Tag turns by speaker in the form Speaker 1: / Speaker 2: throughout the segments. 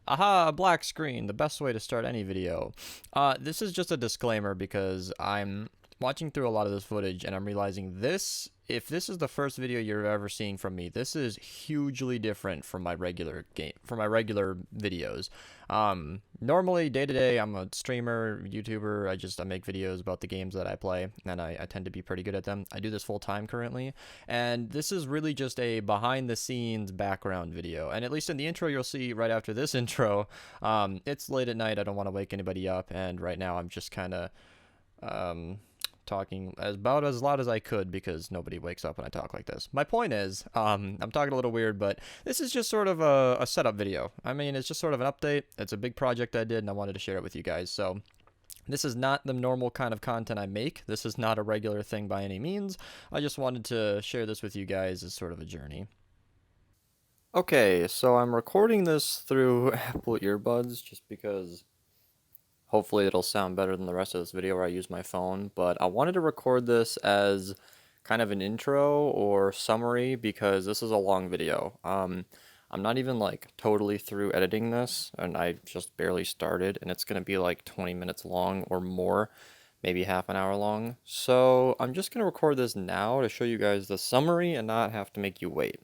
Speaker 1: Aha, black screen, the best way to start any video. This is just a disclaimer because I'm watching through a lot of this footage and I'm realizing if this is the first video you're ever seeing from me, this is hugely different from my regular videos. Normally day to day, I'm a streamer, YouTuber. I make videos about the games that I play, and I tend to be pretty good at them. I do this full time currently, and this is really just a behind the scenes background video. And at least in the intro, you'll see right after this intro, it's late at night. I don't want to wake anybody up, and right now I'm just kind of talking about as loud as I could because nobody wakes up when I talk like this. My point is, I'm talking a little weird, but this is just sort of a setup video. I mean, it's just sort of an update. It's a big project I did, and I wanted to share it with you guys. So this is not the normal kind of content I make. This is not a regular thing by any means. I just wanted to share this with you guys as sort of a journey. Okay, so I'm recording this through Apple earbuds just because hopefully it'll sound better than the rest of this video where I use my phone, but I wanted to record this as kind of an intro or summary because this is a long video. I'm not even like totally through editing this, and I just barely started, and it's going to be like 20 minutes long or more, maybe half an hour long. So I'm just going to record this now to show you guys the summary and not have to make you wait.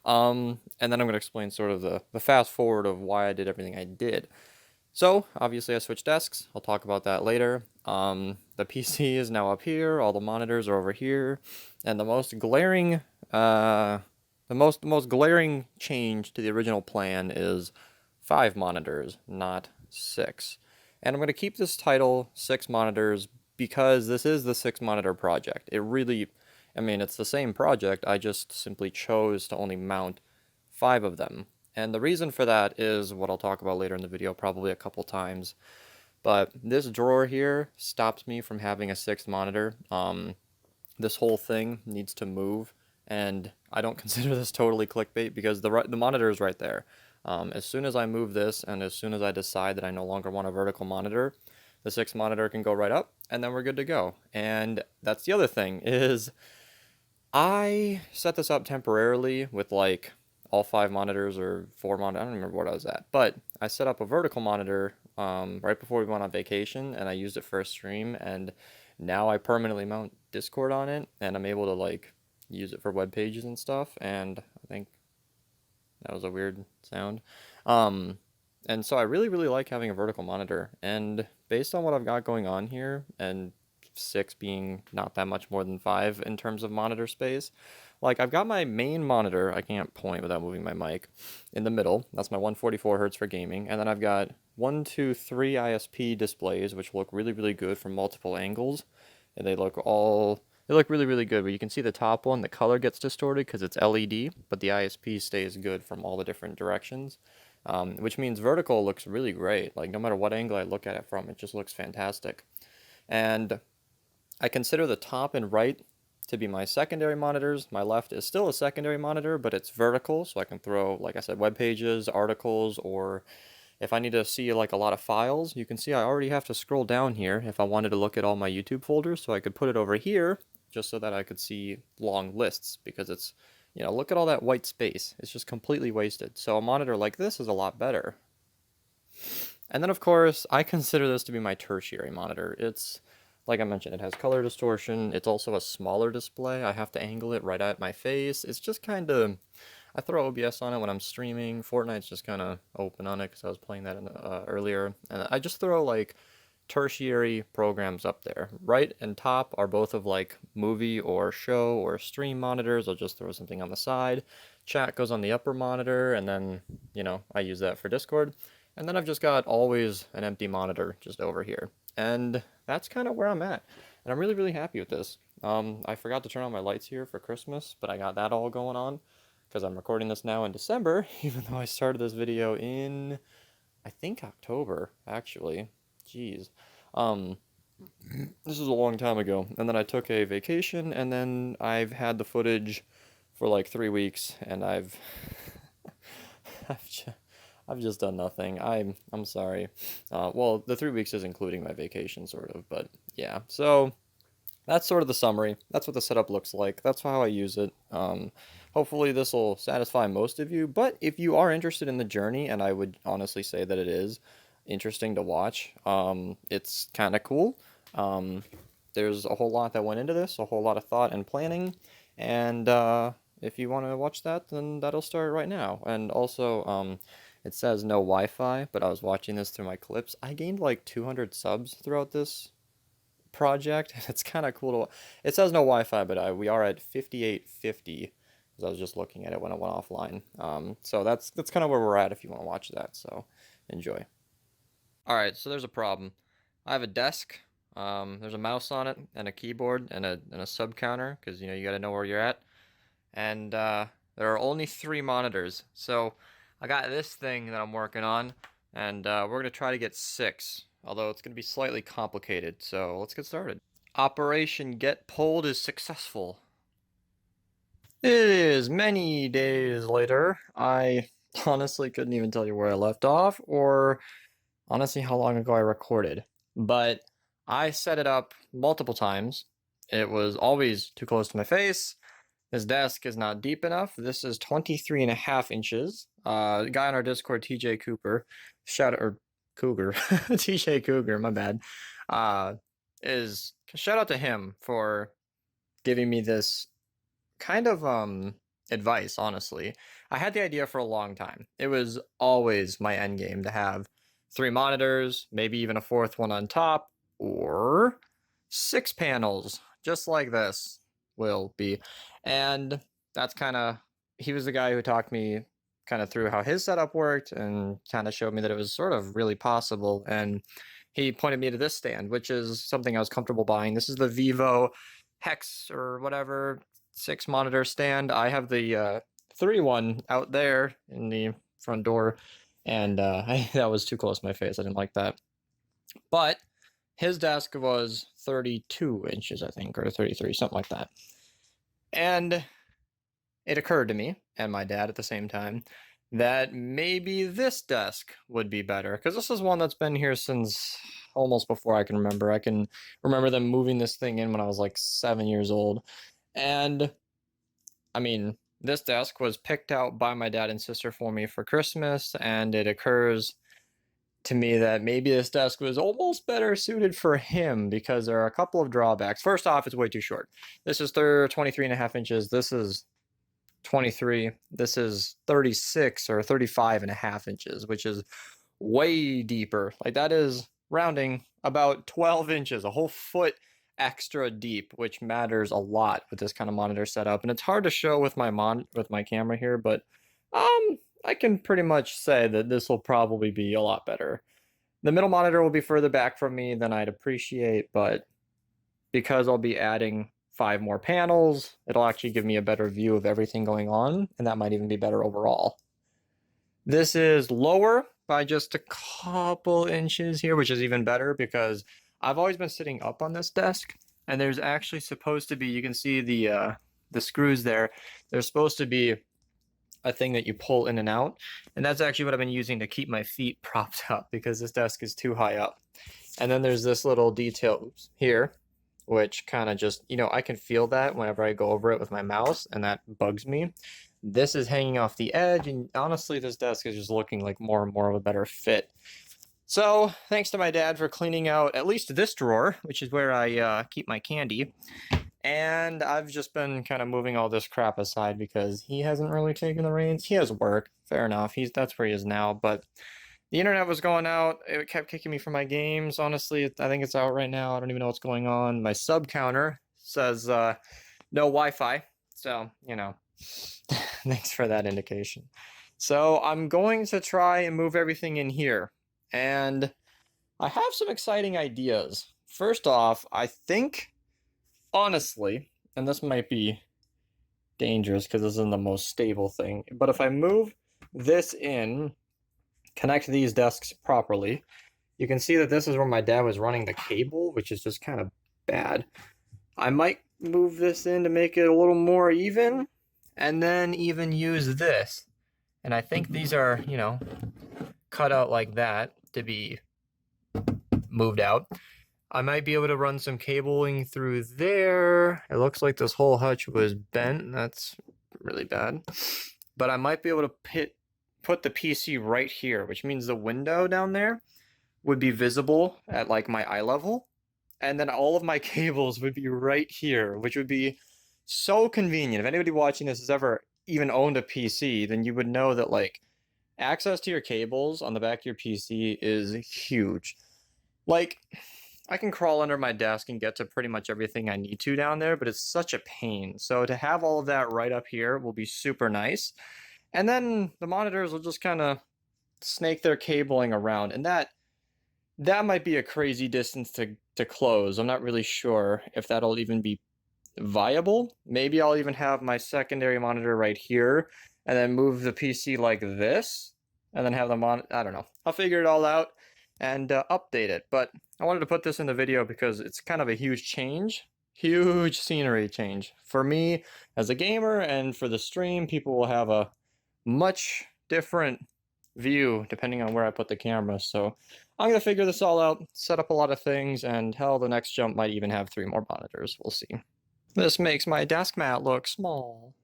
Speaker 1: And then I'm going to explain sort of the fast forward of why I did everything I did. So, obviously I switched desks, I'll talk about that later. The PC is now up here, all the monitors are over here, and the most glaring, most glaring change to the original plan is 5 monitors, not 6. And I'm going to keep this title 6 monitors because this is the 6 monitor project. It's the same project, I just simply chose to only mount 5 of them. And the reason for that is what I'll talk about later in the video, probably a couple times. But this drawer here stops me from having a 6th monitor. This whole thing needs to move, and I don't consider this totally clickbait because the monitor is right there. As soon as I move this, and as soon as I decide that I no longer want a vertical monitor, the 6th monitor can go right up, and then we're good to go. And that's the other thing, is I set this up temporarily with like all 5 monitors or 4 monitors, I don't remember what I was at, but I set up a vertical monitor right before we went on vacation, and I used it for a stream, and now I permanently mount Discord on it, and I'm able to like use it for web pages and stuff, and I think that was a weird sound. And so I really, really like having a vertical monitor, and based on what I've got going on here, and 6 being not that much more than 5 in terms of monitor space, like I've got my main monitor, I can't point without moving my mic, in the middle. That's my 144 hertz for gaming, and then I've got 1, 2, 3 ISP displays which look really, really good from multiple angles, and they look really, really good. But you can see the top one, the color gets distorted because it's LED, but the ISP stays good from all the different directions. Which means vertical looks really great. Like no matter what angle I look at it from, it just looks fantastic. And I consider the top and right to be my secondary monitors. My left is still a secondary monitor, but it's vertical, so I can throw, like I said, web pages, articles, or if I need to see like a lot of files, you can see I already have to scroll down here if I wanted to look at all my YouTube folders, so I could put it over here just so that I could see long lists, because it's, look at all that white space. It's just completely wasted. So a monitor like this is a lot better. And then, of course, I consider this to be my tertiary monitor. It's, like I mentioned, it has color distortion. It's also a smaller display. I have to angle it right at my face. It's just kind of, I throw OBS on it when I'm streaming. Fortnite's just kind of open on it because I was playing that earlier. And I just throw like tertiary programs up there. Right and top are both of like movie or show or stream monitors. I'll just throw something on the side. Chat goes on the upper monitor, and then, I use that for Discord. And then I've just got always an empty monitor just over here. And that's kind of where I'm at. And I'm really, really happy with this. I forgot to turn on my lights here for Christmas, but I got that all going on because I'm recording this now in December, even though I started this video in, I think, October, actually. Jeez. This was a long time ago. And then I took a vacation, and then I've had the footage for like 3 weeks, and I've just done nothing. I'm sorry. Well, the 3 weeks is including my vacation, sort of, but yeah. So that's sort of the summary. That's what the setup looks like. That's how I use it. Hopefully this will satisfy most of you, but if you are interested in the journey, and I would honestly say that it is interesting to watch, it's kind of cool. Um, there's a whole lot that went into this, a whole lot of thought and planning, and if you want to watch that, then that'll start right now. And also, it says no Wi-Fi, but I was watching this through my clips. I gained like 200 subs throughout this project, and it's kind of cool to. It says no Wi-Fi, but we are at 5850. As I was just looking at it when I went offline. So that's kind of where we're at if you want to watch that. So enjoy. All right, so there's a problem. I have a desk. There's a mouse on it and a keyboard and a sub counter because you got to know where you're at. And there are only 3 monitors. So I got this thing that I'm working on, and we're gonna try to get 6. Although it's gonna be slightly complicated. So let's get started. Operation Get Pulled is successful. It is many days later. I honestly couldn't even tell you where I left off, or honestly how long ago I recorded. But I set it up multiple times. It was always too close to my face. This desk is not deep enough. This is 23.5 inches. The guy on our Discord, TJ Cooper, Cougar, TJ Cougar, my bad, shout out to him for giving me this kind of advice, honestly. I had the idea for a long time. It was always my end game to have 3 monitors, maybe even a 4th one on top, or 6 panels, just like this will be. And that's he was the guy who talked me kind of through how his setup worked and kind of showed me that it was sort of really possible. And he pointed me to this stand, which is something I was comfortable buying. This is the Vivo Hex or whatever 6 monitor stand. I have the 3 one out there in the front door, and that was too close to my face. I didn't like that. But his desk was 32 inches, I think, or 33, something like that. And it occurred to me and my dad at the same time that maybe this desk would be better, because this is one that's been here since almost before I can remember. I can remember them moving this thing in when I was like 7 years old. And I mean, this desk was picked out by my dad and sister for me for Christmas, and it occurs to me that maybe this desk was almost better suited for him because there are a couple of drawbacks. First off, it's way too short. This is 23.5 inches. This is 23. This is 36 or 35.5 inches, which is way deeper. Like, that is rounding about 12 inches, a whole foot extra deep, which matters a lot with this kind of monitor setup. And it's hard to show with my camera here, but I can pretty much say that this will probably be a lot better. The middle monitor will be further back from me than I'd appreciate, but because I'll be adding 5 more panels, it'll actually give me a better view of everything going on, and that might even be better overall. This is lower by just a couple inches here, which is even better because I've always been sitting up on this desk, and there's actually supposed to be, you can see the screws there, there's supposed to be a thing that you pull in and out, and that's actually what I've been using to keep my feet propped up because this desk is too high up. And then there's this little detail here, which kind of just, I can feel that whenever I go over it with my mouse, and that bugs me. This is hanging off the edge, and honestly, this desk is just looking like more and more of a better fit. So, thanks to my dad for cleaning out at least this drawer, which is where I keep my candy. And I've just been kind of moving all this crap aside because he hasn't really taken the reins. He has work, fair enough. That's where he is now, but the internet was going out. It kept kicking me from my games. Honestly, I think it's out right now. I don't even know what's going on. My sub counter says no Wi-Fi. So, thanks for that indication. So I'm going to try and move everything in here. And I have some exciting ideas. First off, I think, honestly, and this might be dangerous because this isn't the most stable thing, but if I move this in, connect these desks properly, you can see that this is where my dad was running the cable, which is just kind of bad. I might move this in to make it a little more even, and then even use this. And I think these are, cut out like that to be moved out. I might be able to run some cabling through there. It looks like this whole hutch was bent. That's really bad. But I might be able to put the PC right here, which means the window down there would be visible at like my eye level. And then all of my cables would be right here, which would be so convenient. If anybody watching this has ever even owned a PC, then you would know that like access to your cables on the back of your PC is huge. Like, I can crawl under my desk and get to pretty much everything I need to down there, but it's such a pain. So to have all of that right up here will be super nice. And then the monitors will just kind of snake their cabling around, and that might be a crazy distance to close. I'm not really sure if that'll even be viable. Maybe I'll even have my secondary monitor right here and then move the PC like this and then have the I don't know. I'll figure it all out and update it. But I wanted to put this in the video because it's kind of a huge change, huge scenery change. For me as a gamer and for the stream, people will have a much different view depending on where I put the camera. So I'm going to figure this all out, set up a lot of things, and hell, the next jump might even have 3 more monitors. We'll see. This makes my desk mat look small.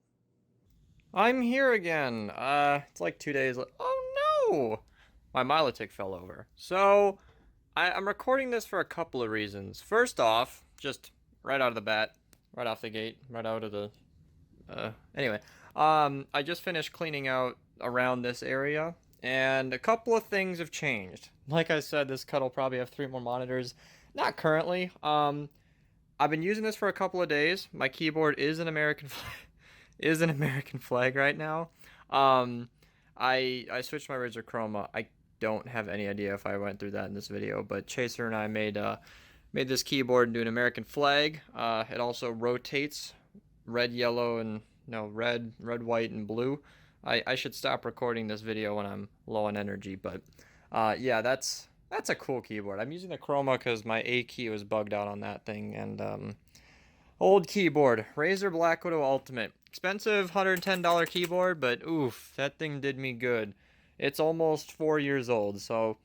Speaker 1: I'm here again. It's like 2 days. Oh no! My Milotic fell over. So I'm recording this for a couple of reasons. First off, just right out of the bat, right off the gate, right out of the. Anyway, I just finished cleaning out around this area, and a couple of things have changed. Like I said, this cut will probably have 3 more monitors. Not currently. I've been using this for a couple of days. My keyboard is an American flag right now. I switched my razor chroma. I don't have any idea if I went through that in this video, but Chaser and I made this keyboard into an American flag. It also rotates red, yellow, and no, red, white, and blue. I should stop recording this video when I'm low on energy, but yeah, that's a cool keyboard. I'm using the chroma because my A key was bugged out on that thing, and old keyboard, Razer Black Widow Ultimate. Expensive $110 keyboard, but oof, that thing did me good. It's almost 4 years old, so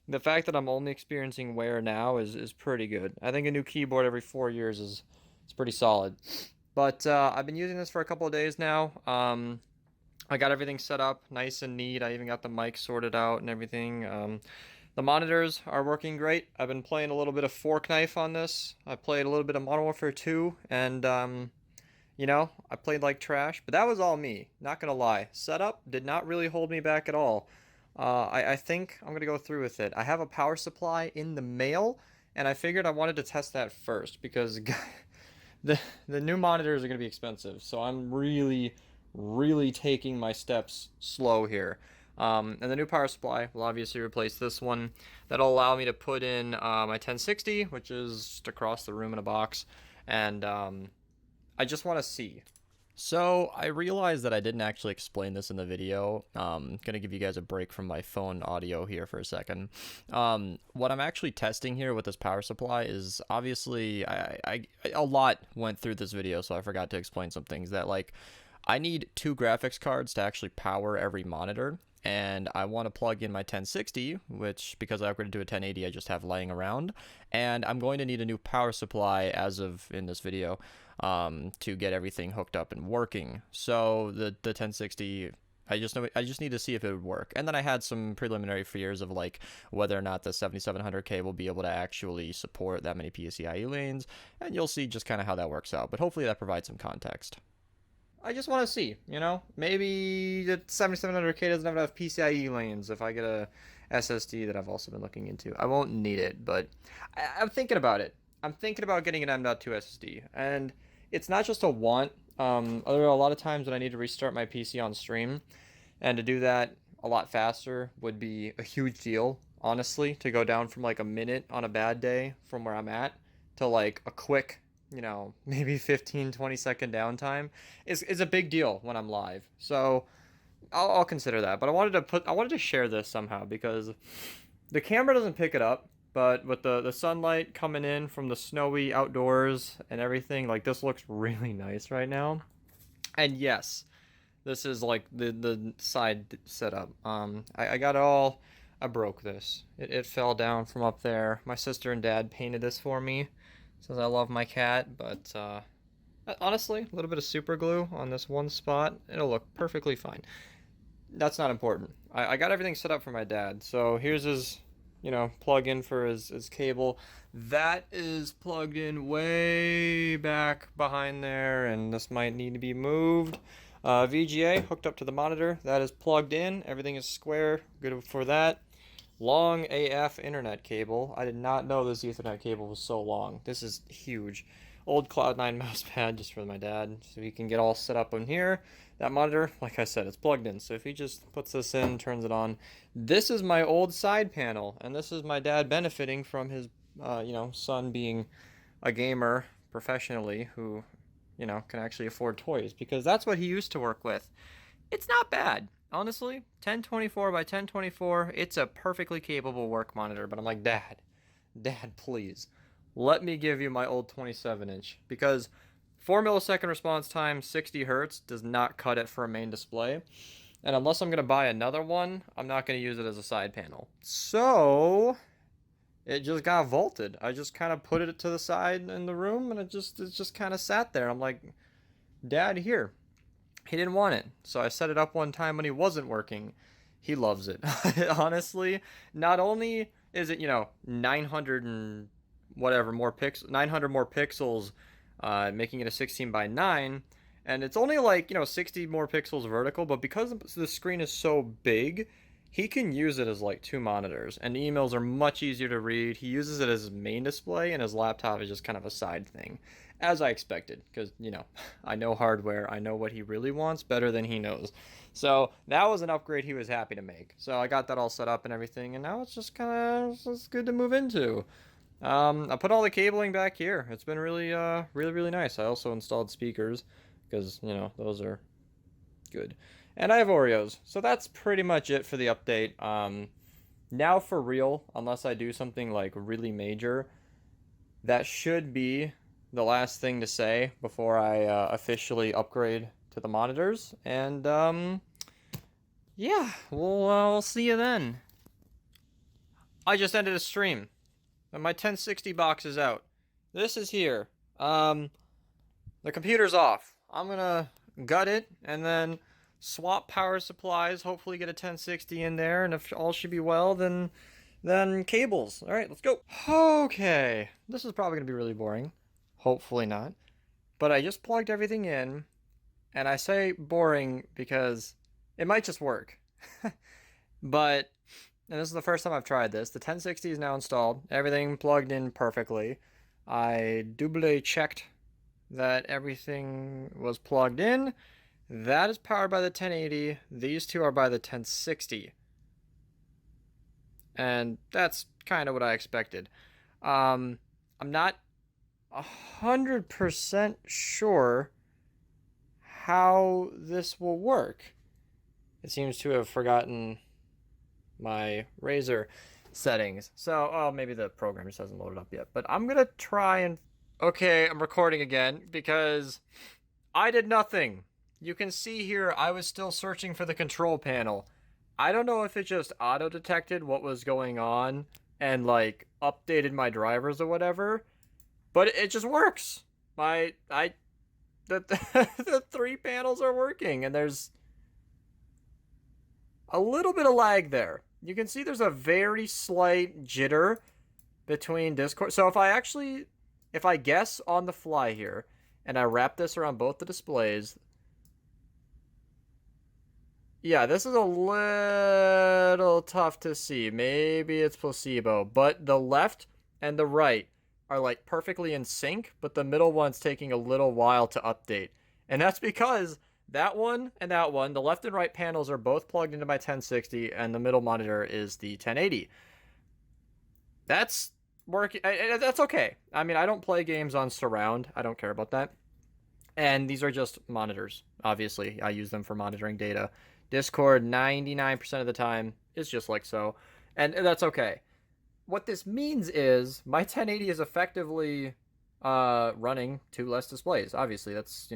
Speaker 1: the fact that I'm only experiencing wear now is pretty good. I think a new keyboard every 4 years is pretty solid. But I've been using this for a couple of days now. I got everything set up nice and neat. I even got the mic sorted out and everything. The monitors are working great. I've been playing a little bit of Fork Knife on this. I played a little bit of Modern Warfare 2, and you know, I played like trash, but that was all me, not gonna lie. Setup did not really hold me back at all. I think I'm gonna go through with it. I have a power supply in the mail, and I figured I wanted to test that first because the new monitors are gonna be expensive, so I'm really taking my steps slow here. And the new power supply will obviously replace this one. That'll allow me to put in my 1060, which is just across the room in a box, and I just want to see. So I realized that I didn't actually explain this in the video. Gonna give you guys a break from my phone audio here for a second. What I'm actually testing here with this power supply is obviously a lot went through this video, so I forgot to explain some things that like I need 2 graphics cards to actually power every monitor. And I want to plug in my 1060, which, because I upgraded to a 1080, I just have laying around. And I'm going to need a new power supply as of in this video to get everything hooked up and working. So the 1060, I just need to see if it would work. And then I had some preliminary fears of like whether or not the 7700K will be able to actually support that many PCIe lanes. And you'll see just kind of how that works out. But hopefully that provides some context. I just want to see, you know, maybe the 7700K doesn't have enough PCIe lanes if I get a SSD that I've also been looking into. I won't need it, but I'm thinking about it. I'm thinking about getting an M.2 SSD, and it's not just a want. There are a lot of times when I need to restart my PC on stream, and to do that a lot faster would be a huge deal, honestly, to go down from like a minute on a bad day from where I'm at to like a quick, you know, maybe 15-20 second downtime is a big deal when I'm live. So I'll consider that. But I wanted to share this somehow because the camera doesn't pick it up, but with the sunlight coming in from the snowy outdoors and everything, like this looks really nice right now. And yes, this is like the side setup. I got it all. I broke this. It fell down from up there. My sister and dad painted this for me. Says I love my cat, but Honestly, a little bit of super glue on this one spot, it'll look perfectly fine. That's not important. I got everything set up for my dad. So here's his, plug in for his cable. That is plugged in way back behind there, and this might need to be moved. VGA hooked up to the monitor. That is plugged in. Everything is square. Good for that. Long AF internet cable. I did not know this Ethernet cable was so long. This is huge. Old Cloud9 mouse pad just for my dad, so he can get all set up on here. That monitor, like I said, it's plugged in. So if he just puts this in, turns it on. This is my old side panel, and this is my dad benefiting from his, son being a gamer professionally who, can actually afford toys, because that's what he used to work with. It's not bad. Honestly, 1024 by 1024, it's a perfectly capable work monitor, but I'm like, Dad, please, let me give you my old 27-inch, because 4 millisecond response time, 60 hertz, does not cut it for a main display, and unless I'm going to buy another one, I'm not going to use it as a side panel. So, it just got vaulted. I just kind of put it to the side in the room, and it just kind of sat there. I'm like, Dad, here. He didn't want it, so I set it up one time when he wasn't working. He loves it. Honestly, not only is it, 900 and whatever more pixels, 900 more pixels, making it a 16 by 9, and it's only like, 60 more pixels vertical, but because the screen is so big, he can use it as like 2 monitors, and the emails are much easier to read. He uses it as his main display, and his laptop is just kind of a side thing, as I expected, because, I know hardware. I know what he really wants better than he knows. So that was an upgrade he was happy to make. So I got that all set up and everything, and now it's just kind of good to move into. I put all the cabling back here. It's been really, really nice. I also installed speakers, because, those are good. And I have Oreos. So that's pretty much it for the update. Now for real, unless I do something like really major, that should be the last thing to say before I officially upgrade to the monitors. And yeah, we'll see you then. I just ended a stream, and my 1060 box is out. This is here. The computer's off. I'm gonna gut it and then swap power supplies, hopefully get a 1060 in there, and if all should be well, then cables. All right, let's go. Okay, this is probably gonna be really boring. Hopefully not. But I just plugged everything in, and I say boring because it might just work. But, and this is the first time I've tried this, the 1060 is now installed, everything plugged in perfectly. I double checked that everything was plugged in. That is powered by the 1080. These two are by the 1060. And that's kind of what I expected. I'm not 100% sure how this will work. It seems to have forgotten my Razer settings. So, oh, maybe the program just hasn't loaded up yet. But I'm going to try and... Okay, I'm recording again because I did nothing. You can see here I was still searching for the control panel. I don't know if it just auto-detected what was going on and, like, updated my drivers or whatever, but it just works. The 3 panels are working, and there's a little bit of lag there. You can see there's a very slight jitter between Discord. So if I guess on the fly here, and I wrap this around both the displays, yeah, this is a little tough to see. Maybe it's placebo, but the left and the right are like perfectly in sync, but the middle one's taking a little while to update. And that's because that one and that one, the left and right panels are both plugged into my 1060, and the middle monitor is the 1080. That's working. That's okay. I mean, I don't play games on surround. I don't care about that. And these are just monitors. Obviously, I use them for monitoring data. Discord, 99% of the time, is just like so. And that's okay. What this means is my 1080 is effectively running 2 less displays. Obviously, that's,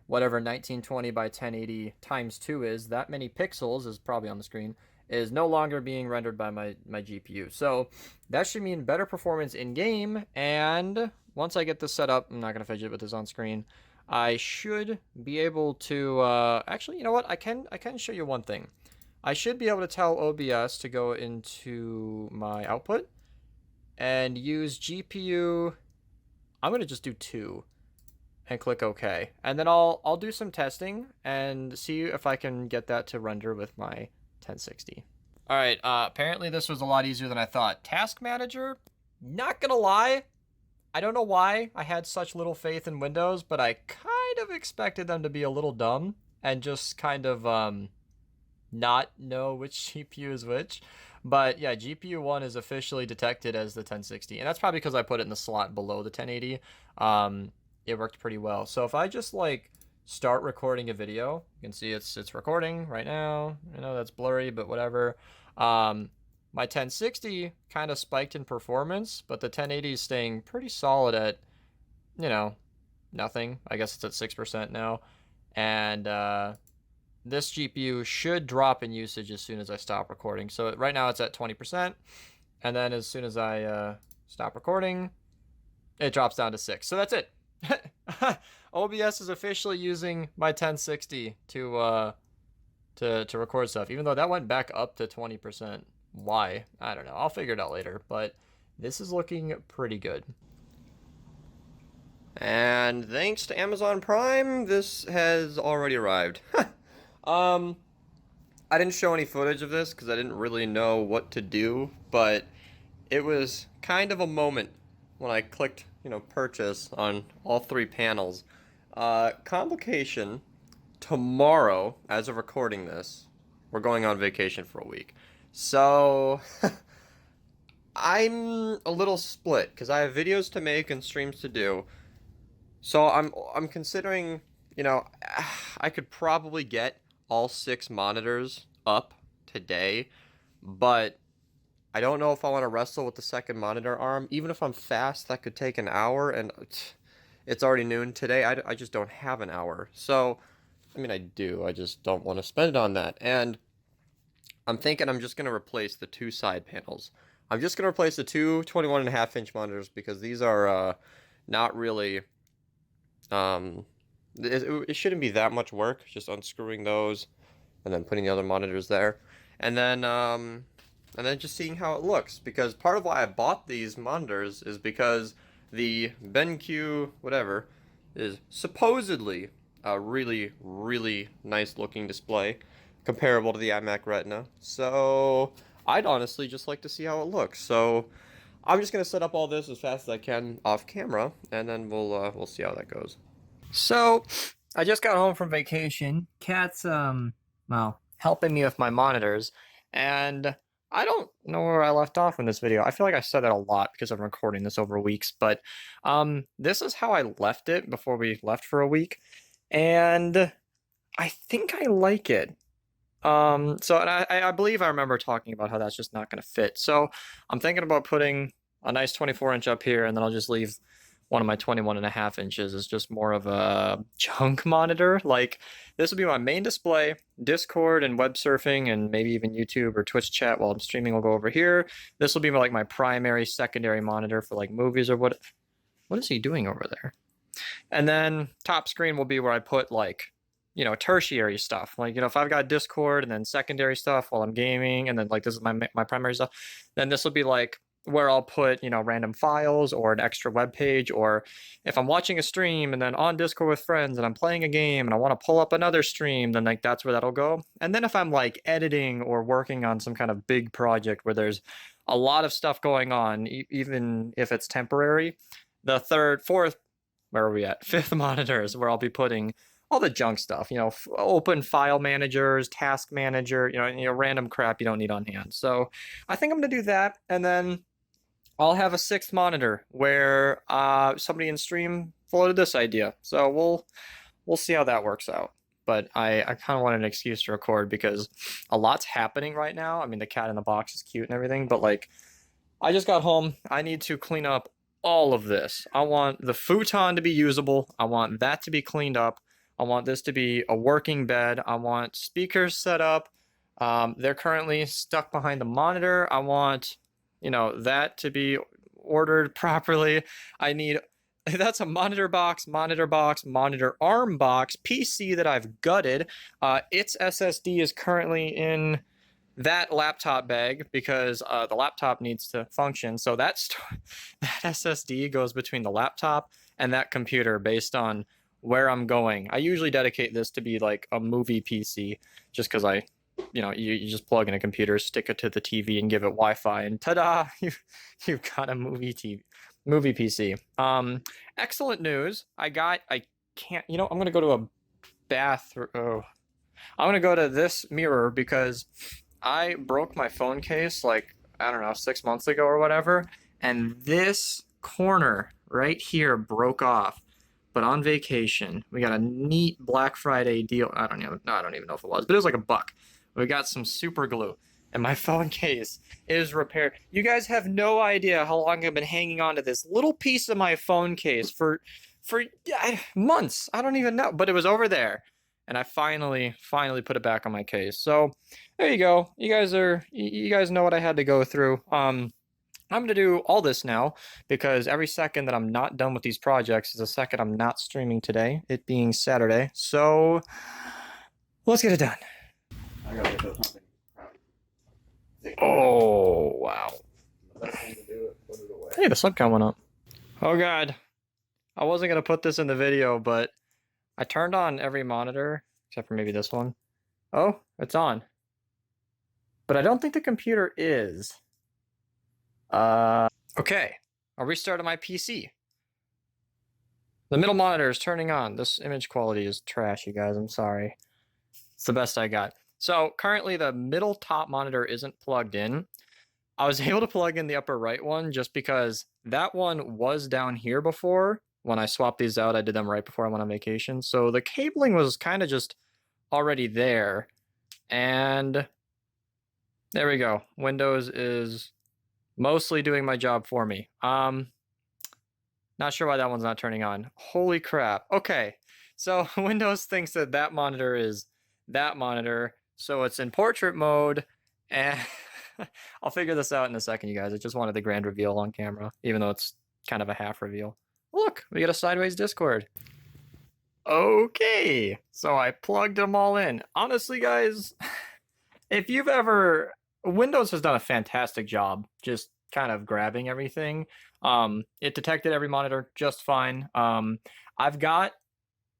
Speaker 1: whatever 1920 by 1080 times 2 is, that many pixels is probably on the screen, is no longer being rendered by my GPU. So that should mean better performance in game, and once I get this set up, I'm not going to fidget with this on screen, I should be able to, actually, you know what? I can show you one thing. I should be able to tell OBS to go into my output and use GPU. I'm going to just do 2 and click OK. And then I'll do some testing and see if I can get that to render with my 1060. All right, apparently this was a lot easier than I thought. Task Manager, not gonna lie, I don't know why I had such little faith in Windows, but I kind of expected them to be a little dumb and just kind of not know which GPU is which. But yeah, GPU 1 is officially detected as the 1060, and that's probably because I put it in the slot below the 1080. It worked pretty well. So if I just like start recording a video, you can see it's recording right now. I know that's blurry, but whatever. My 1060 kind of spiked in performance, but the 1080 is staying pretty solid at, you know, nothing. I guess it's at 6% now. And this GPU should drop in usage as soon as I stop recording. So right now it's at 20%. And then as soon as I stop recording, it drops down to 6. So that's it. OBS is officially using my 1060 to record stuff, even though that went back up to 20%. Why? I don't know. I'll figure it out later, but this is looking pretty good. And thanks to Amazon Prime, this has already arrived. I didn't show any footage of this because I didn't really know what to do, but it was kind of a moment when I clicked, purchase on all 3 panels. Complication, tomorrow, as of recording this, we're going on vacation for a week. So, I'm a little split because I have videos to make and streams to do. So I'm considering, I could probably get all 6 monitors up today, but I don't know if I want to wrestle with the second monitor arm. Even if I'm fast, that could take an hour, and it's already noon today. I just don't have an hour. So, I mean, I do. I just don't want to spend it on that. And I'm thinking I'm just going to replace the 2 side panels. I'm just going to replace the 2 21.5-inch monitors because these are not really... it shouldn't be that much work, just unscrewing those and then putting the other monitors there. And then just seeing how it looks, because part of why I bought these monitors is because the Benq whatever is supposedly a really, really nice looking display comparable to the iMac Retina. So I'd honestly just like to see how it looks. So I'm just gonna set up all this as fast as I can off camera, and then we'll see how that goes. So I just got home from vacation. Cat's well, helping me with my monitors, and I don't know where I left off in this video. I feel like I said that a lot because I'm recording this over weeks, but this is how I left it before we left for a week, and I think I like it. So and I believe I remember talking about how that's just not going to fit. So I'm thinking about putting a nice 24-inch up here, and then I'll just leave one of my 21.5 inches as just more of a junk monitor. Like, this will be my main display. Discord and web surfing and maybe even YouTube or Twitch chat while I'm streaming will go over here. This will be like my primary, secondary monitor for like movies or what is he doing over there? And then top screen will be where I put like, tertiary stuff. Like, if I've got Discord and then secondary stuff while I'm gaming, and then like this is my primary stuff, then this will be like where I'll put, random files or an extra web page, or if I'm watching a stream and then on Discord with friends and I'm playing a game and I want to pull up another stream, then like that's where that'll go. And then if I'm like editing or working on some kind of big project where there's a lot of stuff going on, even if it's temporary, the third, fourth, where are we at? 5th monitor is where I'll be putting all the junk stuff, open file managers, task manager, random crap you don't need on hand. So I think I'm going to do that. And then I'll have a 6th monitor where somebody in stream floated this idea. So we'll see how that works out. But I kind of want an excuse to record because a lot's happening right now. I mean, the cat in the box is cute and everything, but like, I just got home. I need to clean up all of this. I want the futon to be usable. I want that to be cleaned up. I want this to be a working bed. I want speakers set up. They're currently stuck behind the monitor. I want, that to be ordered properly. I need That's a monitor box, monitor arm box, PC that I've gutted. Its SSD is currently in that laptop bag because the laptop needs to function. So that SSD goes between the laptop and that computer based on where I'm going. I usually dedicate this to be like a movie PC just because you just plug in a computer, stick it to the TV, and give it Wi-Fi, and ta-da, you've got a movie PC. Excellent news. I can't, I'm gonna go to a bathroom. Oh, I'm gonna go to this mirror because I broke my phone case like, I don't know, 6 months ago or whatever, and this corner right here broke off. But on vacation, we got a neat Black Friday deal. I don't even know if it was, but it was like $1. We got some super glue, and my phone case is repaired. You guys have no idea how long I've been hanging on to this little piece of my phone case for months. I don't even know, but it was over there, and I finally put it back on my case. So there you go. You guys know what I had to go through. I'm going to do all this now because every second that I'm not done with these projects is a second I'm not streaming today, it being Saturday. So let's get it done.
Speaker 2: I gotta get that something.
Speaker 1: Oh, wow. Hey, the sub count went up. Oh, God. I wasn't going to put this in the video, but I turned on every monitor, except for maybe this one. Oh, it's on. But I don't think the computer is. Okay. I'll restart my PC. The middle monitor is turning on. This image quality is trash, you guys. I'm sorry. It's the best I got. So currently the middle top monitor isn't plugged in. I was able to plug in the upper right one just because that one was down here before. When I swapped these out, I did them right before I went on vacation. So the cabling was kind of just already there. And there we go. Windows is mostly doing my job for me. Not sure why that one's not turning on. Holy crap. Okay. So Windows thinks that that monitor is that monitor. So it's in portrait mode, and I'll figure this out in a second, you guys. I just wanted the grand reveal on camera, even though it's kind of a half reveal. Look, we got a sideways Discord. Okay, so I plugged them all in. Honestly, guys, if you've ever... Windows has done a fantastic job just kind of grabbing everything. It detected every monitor just fine. I've got,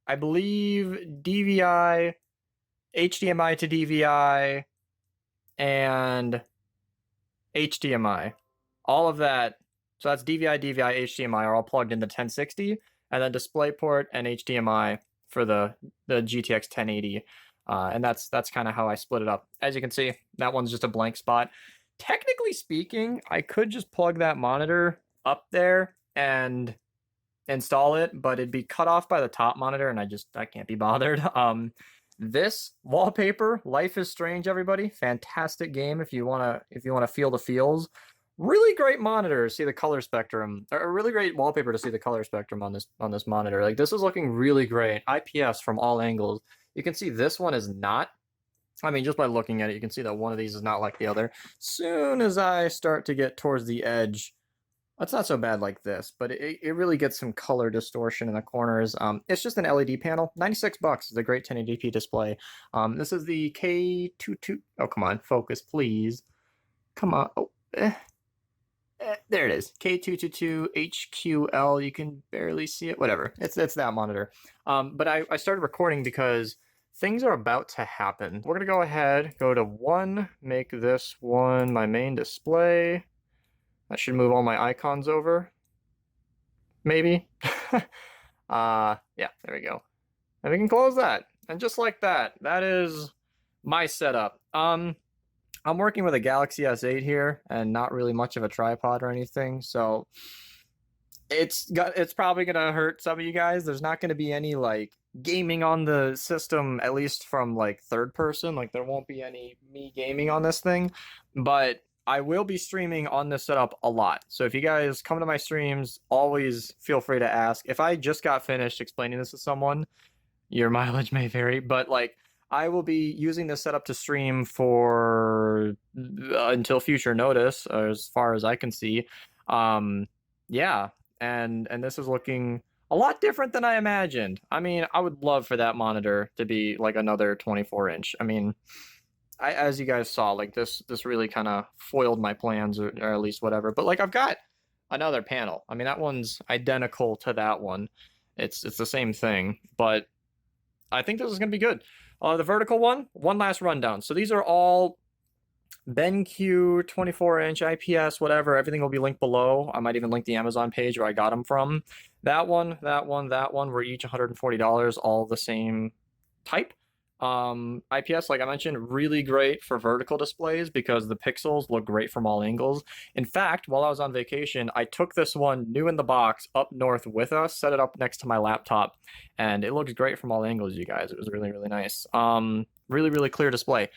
Speaker 1: I believe, DVI, HDMI to DVI, and HDMI. All of that, so that's DVI, HDMI are all plugged into 1060, and then DisplayPort and HDMI for the GTX 1080. And that's kind of how I split it up. As you can see, that one's just a blank spot. Technically speaking, I could just plug that monitor up there and install it, but it'd be cut off by the top monitor, and I can't be bothered. This wallpaper, Life is Strange, everybody, fantastic game if you wanna feel the feels. Really great monitor to see the color spectrum, or a really great wallpaper to see the color spectrum on this monitor. Like, this is looking really great. IPS from all angles. You can see this one is not. I mean, just by looking at it, you can see that one of these is not like the other. Soon as I start to get towards the edge, it's not so bad like this, but it really gets some color distortion in the corners. It's just an LED panel. $96 is a great 1080p display. This is the K22. Oh, come on, focus, please. Come on. Oh, there it is. K222HQL. You can barely see it. Whatever. It's that monitor. But I started recording because things are about to happen. We're gonna go ahead, go to 1, make this one my main display. That should move all my icons over. Maybe. Yeah, there we go. And we can close that. And just like that, that is my setup. I'm working with a Galaxy S8 here, and not really much of a tripod or anything, so it's probably gonna hurt some of you guys. There's not gonna be any like gaming on the system, at least from like third person. Like, there won't be any me gaming on this thing, but I will be streaming on this setup a lot. So if you guys come to my streams, always feel free to ask. If I just got finished explaining this to someone, your mileage may vary, but like, I will be using this setup to stream for until future notice, as far as I can see. Yeah, and this is looking a lot different than I imagined. I mean, I would love for that monitor to be like another 24-inch. I mean, as you guys saw, like this really kind of foiled my plans, or at least whatever. But like I've got another panel. I mean, that one's identical to that one. It's the same thing, but I think this is gonna be good. The vertical one last rundown. So these are all Benq 24-inch IPS, whatever. Everything will be linked below. I might even link the Amazon page where I got them from. That one were each $140, all the same type. IPS, like I mentioned, really great for vertical displays because the pixels look great from all angles. In fact, while I was on vacation, I took this one new in the box up north with us, set it up next to my laptop, and it looks great from all angles, you guys. It was really, really nice. Really clear display.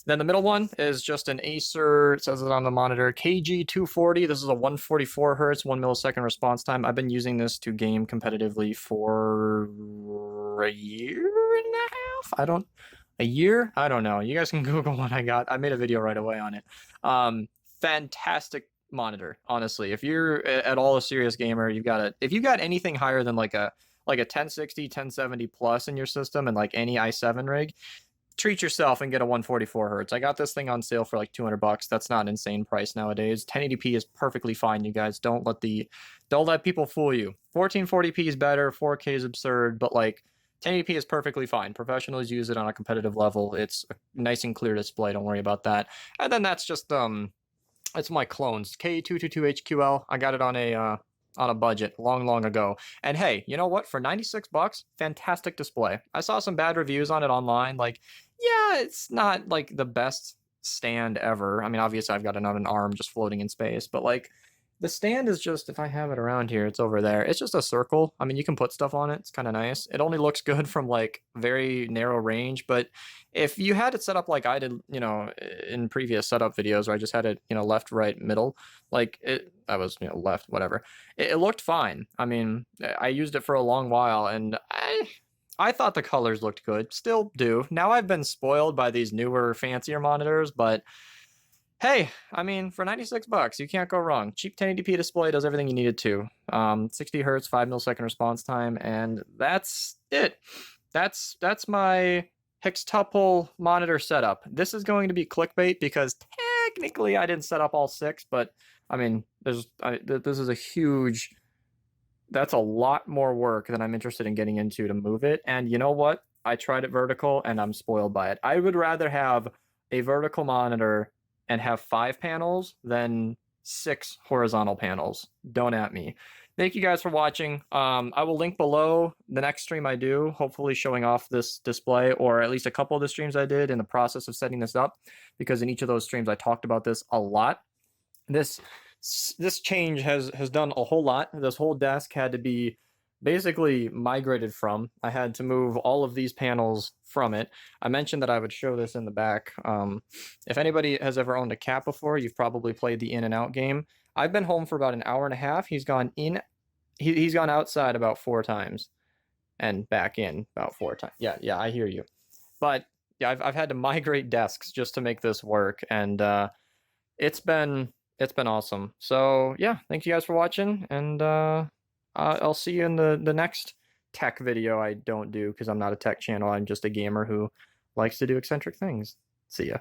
Speaker 1: Then the middle one is just an Acer, it says it on the monitor, KG240. This is a 144 hertz, 1 millisecond response time. I've been using this to game competitively for a year and a half? A year? I don't know. You guys can Google what I got. I made a video right away on it. Fantastic monitor, honestly. If you're at all a serious gamer, if you got anything higher than like a 1060, 1070 plus in your system and like any i7 rig, treat yourself and get a 144 hertz. I got this thing on sale for like $200. That's not an insane price nowadays. 1080p is perfectly fine, you guys. Don't let people fool you. 1440p is better, 4K is absurd, but like 1080p is perfectly fine. Professionals use it on a competitive level. It's a nice and clear display. Don't worry about that. And then that's just it's my clones. K222HQL. I got it on a budget long ago. And hey, you know what? For $96, fantastic display. I saw some bad reviews on it online. Like, yeah, it's not like the best stand ever. I mean, obviously I've got an arm just floating in space, but like the stand is just, if I have it around here, it's over there. It's just a circle. I mean, you can put stuff on it. It's kind of nice. It only looks good from like very narrow range, but if you had it set up like I did, you know, in previous setup videos where I just had it, you know, left, right, middle, like I was, you know, left, whatever. It looked fine. I mean, I used it for a long while and I thought the colors looked good. Still do. Now I've been spoiled by these newer, fancier monitors, but hey, I mean, for $96, you can't go wrong. Cheap 1080p display does everything you need it to. 60 hertz, 5 millisecond response time, and that's it. That's my hextuple monitor setup. This is going to be clickbait because technically I didn't set up all 6, but I mean, this is a huge. That's a lot more work than I'm interested in getting into to move it. And you know what? I tried it vertical and I'm spoiled by it. I would rather have a vertical monitor and have 5 panels than 6 horizontal panels. Don't at me. Thank you guys for watching. I will link below the next stream I do, hopefully showing off this display, or at least a couple of the streams I did in the process of setting this up, because in each of those streams I talked about this a lot. This change has done a whole lot. This whole desk had to be basically migrated from. I had to move all of these panels from it. I mentioned that I would show this in the back. If anybody has ever owned a cat before, you've probably played the in and out game. I've been home for about an hour and a half. He's gone in. He's gone outside about 4 times, and back in about 4 times. Yeah, I hear you. But yeah, I've had to migrate desks just to make this work, and it's been awesome. So yeah, thank you guys for watching, and I'll see you in the next tech video I don't do, because I'm not a tech channel. I'm just a gamer who likes to do eccentric things. See ya.